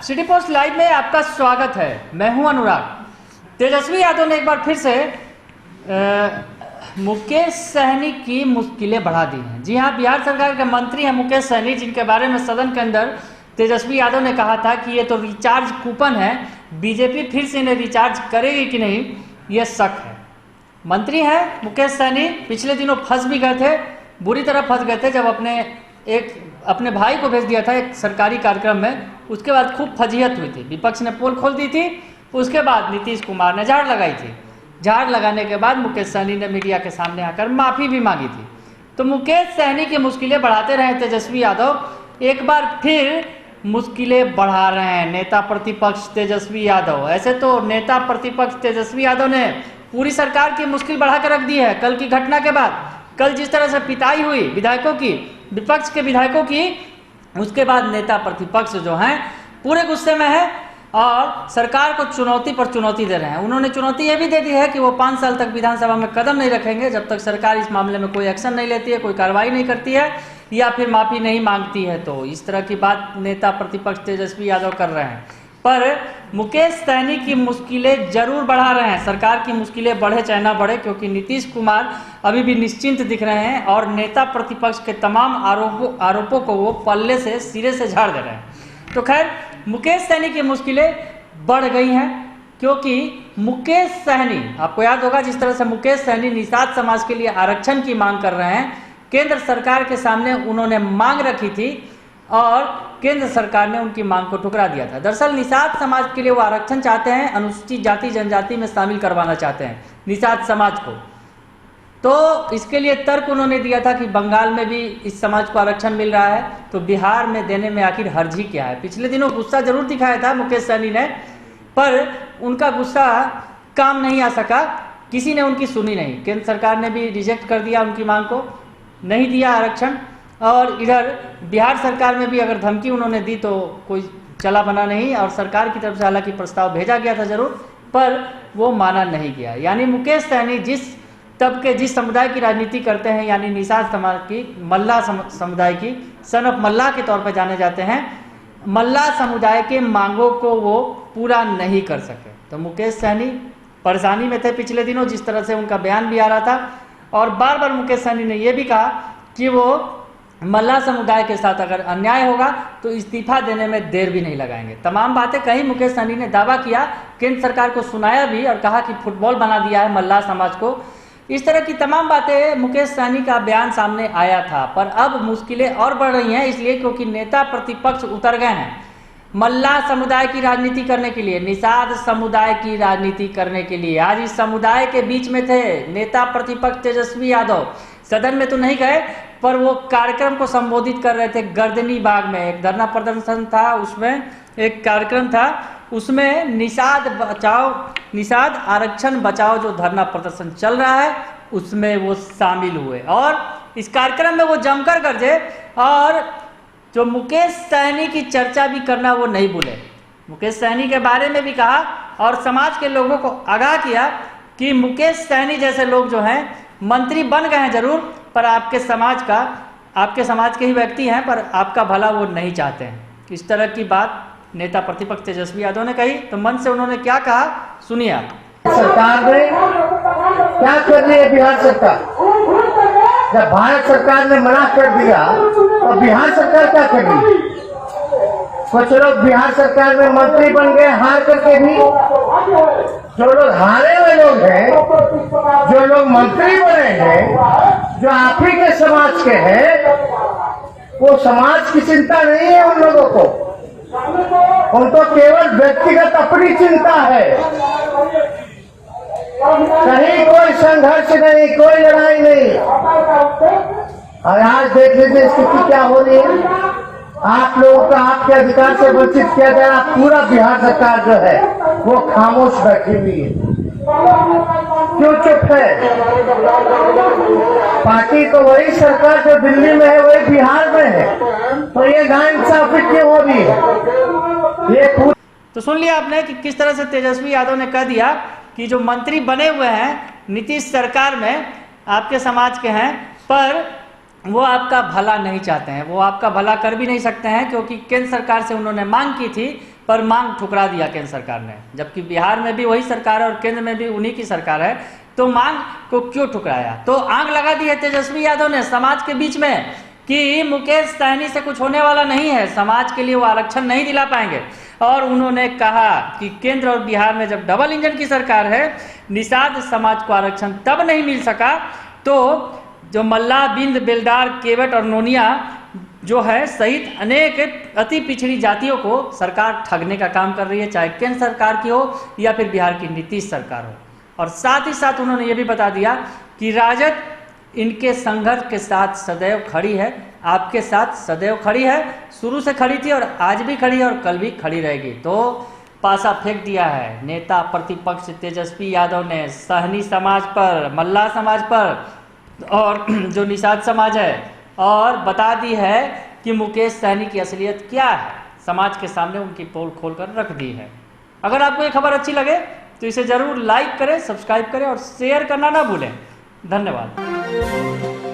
City post live में आपका स्वागत है। मैं हूं अनुराग। तेजस्वी यादव ने एक बार फिर से मुकेश सहनी की मुश्किलें बढ़ा दी हैं। जी हां, बिहार सरकार के मंत्री हैं मुकेश सहनी, जिनके बारे में सदन के अंदर तेजस्वी यादव ने कहा था कि ये तो रिचार्ज कूपन है, बीजेपी फिर से इन्हें रिचार्ज करेगी कि नहीं, ये शक है। मंत्री हैं मुकेश सहनी, पिछले दिनों फंस भी गए थे, बुरी तरह फंस गए थे जब अपने भाई को भेज दिया था एक सरकारी कार्यक्रम में। उसके बाद खूब फजीहत हुई थी, विपक्ष ने पोल खोल दी थी। उसके बाद नीतीश कुमार ने झाड़ लगाई थी। झाड़ लगाने के बाद मुकेश सहनी ने मीडिया के सामने आकर माफ़ी भी मांगी थी। तो मुकेश सहनी की मुश्किलें बढ़ाते रहे तेजस्वी यादव, एक बार फिर मुश्किलें बढ़ा रहे हैं नेता प्रतिपक्ष तेजस्वी यादव। ऐसे तो नेता प्रतिपक्ष तेजस्वी यादव ने पूरी सरकार की मुश्किल बढ़ा कर रख दी है। कल की घटना के बाद, कल जिस तरह से पिटाई हुई विधायकों की, विपक्ष के विधायकों की, उसके बाद नेता प्रतिपक्ष जो हैं पूरे गुस्से में है और सरकार को चुनौती पर चुनौती दे रहे हैं। उन्होंने चुनौती ये भी दे दी है कि वो 5 साल तक विधानसभा में कदम नहीं रखेंगे जब तक सरकार इस मामले में कोई एक्शन नहीं लेती है, कोई कार्रवाई नहीं करती है या फिर माफ़ी नहीं मांगती है। तो इस तरह की बात नेता प्रतिपक्ष तेजस्वी यादव कर रहे हैं। पर मुकेश सहनी की मुश्किलें जरूर बढ़ा रहे हैं। सरकार की मुश्किलें बढ़े चाहे ना बढ़े, क्योंकि नीतीश कुमार अभी भी निश्चिंत दिख रहे हैं और नेता प्रतिपक्ष के तमाम आरोपों को वो पल्ले से, सिरे से झाड़ दे रहे हैं। तो खैर, मुकेश सहनी की मुश्किलें बढ़ गई हैं, क्योंकि मुकेश सहनी, आपको याद होगा जिस तरह से मुकेश सहनी निषाद समाज के लिए आरक्षण की मांग कर रहे हैं, केंद्र सरकार के सामने उन्होंने मांग रखी थी और केंद्र सरकार ने उनकी मांग को ठुकरा दिया था। दरअसल निषाद समाज के लिए वो आरक्षण चाहते हैं, अनुसूचित जाति जनजाति में शामिल करवाना चाहते हैं निषाद समाज को। तो इसके लिए तर्क उन्होंने दिया था कि बंगाल में भी इस समाज को आरक्षण मिल रहा है, तो बिहार में देने में आखिर हर्जी क्या है। पिछले दिनों गुस्सा जरूर दिखाया था मुकेश सहनी ने, पर उनका गुस्सा काम नहीं आ सका, किसी ने उनकी सुनी नहीं। केंद्र सरकार ने भी रिजेक्ट कर दिया उनकी मांग को, नहीं दिया आरक्षण। और इधर बिहार सरकार में भी अगर धमकी उन्होंने दी तो कोई चला बना नहीं, और सरकार की तरफ से हालांकि प्रस्ताव भेजा गया था जरूर, पर वो माना नहीं गया। यानी मुकेश सहनी जिस तबके, जिस समुदाय की राजनीति करते हैं, यानी निषाद समाज की, मल्ला समुदाय की, सन ऑफ मल्ला के तौर पर जाने जाते हैं, मल्ला समुदाय के मांगों को वो पूरा नहीं कर सके। तो मुकेश सहनी परेशानी में थे पिछले दिनों, जिस तरह से उनका बयान भी आ रहा था। और बार बार मुकेश सहनी ने यह भी कहा कि वो मल्ला समुदाय के साथ अगर अन्याय होगा तो इस्तीफा देने में देर भी नहीं लगाएंगे। तमाम बातें कही मुकेश सहनी ने, दावा किया, केंद्र सरकार को सुनाया भी और कहा कि फुटबॉल बना दिया है मल्ला समाज को। इस तरह की तमाम बातें मुकेश सहनी का बयान सामने आया था। पर अब मुश्किलें और बढ़ रही हैं, इसलिए क्योंकि नेता प्रतिपक्ष उतर गए हैं मल्ला समुदाय की राजनीति करने के लिए, निषाद समुदाय की राजनीति करने के लिए। आज इस समुदाय के बीच में थे नेता प्रतिपक्ष तेजस्वी यादव। सदन में तो नहीं गए, पर वो कार्यक्रम को संबोधित कर रहे थे। गर्दनी बाग में एक धरना प्रदर्शन था, उसमें एक कार्यक्रम था, उसमें निषाद बचाओ, निषाद आरक्षण बचाओ जो धरना प्रदर्शन चल रहा है, उसमें वो शामिल हुए और इस कार्यक्रम में वो जमकर गरजे। और जो मुकेश सहनी की चर्चा भी करना वो नहीं भूले। मुकेश सहनी के बारे में भी कहा और समाज के लोगों को आगाह किया कि मुकेश सहनी जैसे लोग जो हैं मंत्री बन गए हैं जरूर, पर आपके समाज के ही व्यक्ति हैं, पर आपका भला वो नहीं चाहते हैं। इस तरह की बात नेता प्रतिपक्ष तेजस्वी यादव ने कही। तो मन से उन्होंने क्या कहा, सुनिए आप। सरकार ने क्या कर रही है बिहार सरकार? जब भारत सरकार ने मना कर दिया तो बिहार सरकार क्या कर रही है? कुछ लोग बिहार सरकार में मंत्री बन गए हार करके भी। जो लोग हारे हुए लोग हैं, जो लोग मंत्री बने हैं, जो आप ही के समाज के हैं, वो समाज की चिंता नहीं है उन लोगों को। उनको केवल व्यक्तिगत अपनी चिंता है। कहीं कोई संघर्ष नहीं, कोई लड़ाई नहीं। और आज देख लीजिए स्थिति क्या हो रही है। आप लोगों को आपके अधिकार से वंचित किया जा रहा। पूरा बिहार सरकार जो है वो खामोश बैठी हुई है। क्यों चुप है? पार्टी तो वही सरकार जो दिल्ली में है वही बिहार में है, तो ये नाइंसाफी क्यों हो रही है? ये तो सुन लिया आपने कि किस तरह से तेजस्वी यादव ने कह दिया कि जो मंत्री बने हुए हैं नीतीश सरकार में आपके समाज के हैं, पर वो आपका भला नहीं चाहते हैं, वो आपका भला कर भी नहीं सकते हैं, क्योंकि केंद्र सरकार से उन्होंने मांग की थी पर मांग ठुकरा दिया केंद्र सरकार ने, जबकि बिहार में भी वही सरकार है और केंद्र में भी उन्हीं की सरकार है, तो मांग को क्यों ठुकराया? तो आग लगा दी है तेजस्वी यादव ने समाज के बीच में कि मुकेश सहनी से कुछ होने वाला नहीं है, समाज के लिए वो आरक्षण नहीं दिला पाएंगे। और उन्होंने कहा कि केंद्र और बिहार में जब डबल इंजन की सरकार है, निषाद समाज को आरक्षण तब नहीं मिल सका तो जो मल्ला, बिंद, बेलदार, केवट और नोनिया जो है सहित अनेक अति पिछड़ी जातियों को सरकार ठगने का काम कर रही है, चाहे केंद्र सरकार की हो या फिर बिहार की नीतीश सरकार हो। और साथ ही साथ उन्होंने ये भी बता दिया कि राजद इनके संघर्ष के साथ सदैव खड़ी है, आपके साथ सदैव खड़ी है, शुरू से खड़ी थी और आज भी खड़ी है और कल भी खड़ी रहेगी। तो पासा फेंक दिया है नेता प्रतिपक्ष तेजस्वी यादव ने सहनी समाज पर, मल्ला समाज पर और जो निषाद समाज है, और बता दी है कि मुकेश सहनी की असलियत क्या है, समाज के सामने उनकी पोल खोल कर रख दी है। अगर आपको ये खबर अच्छी लगे तो इसे जरूर लाइक करें, सब्सक्राइब करें और शेयर करना ना भूलें। धन्यवाद।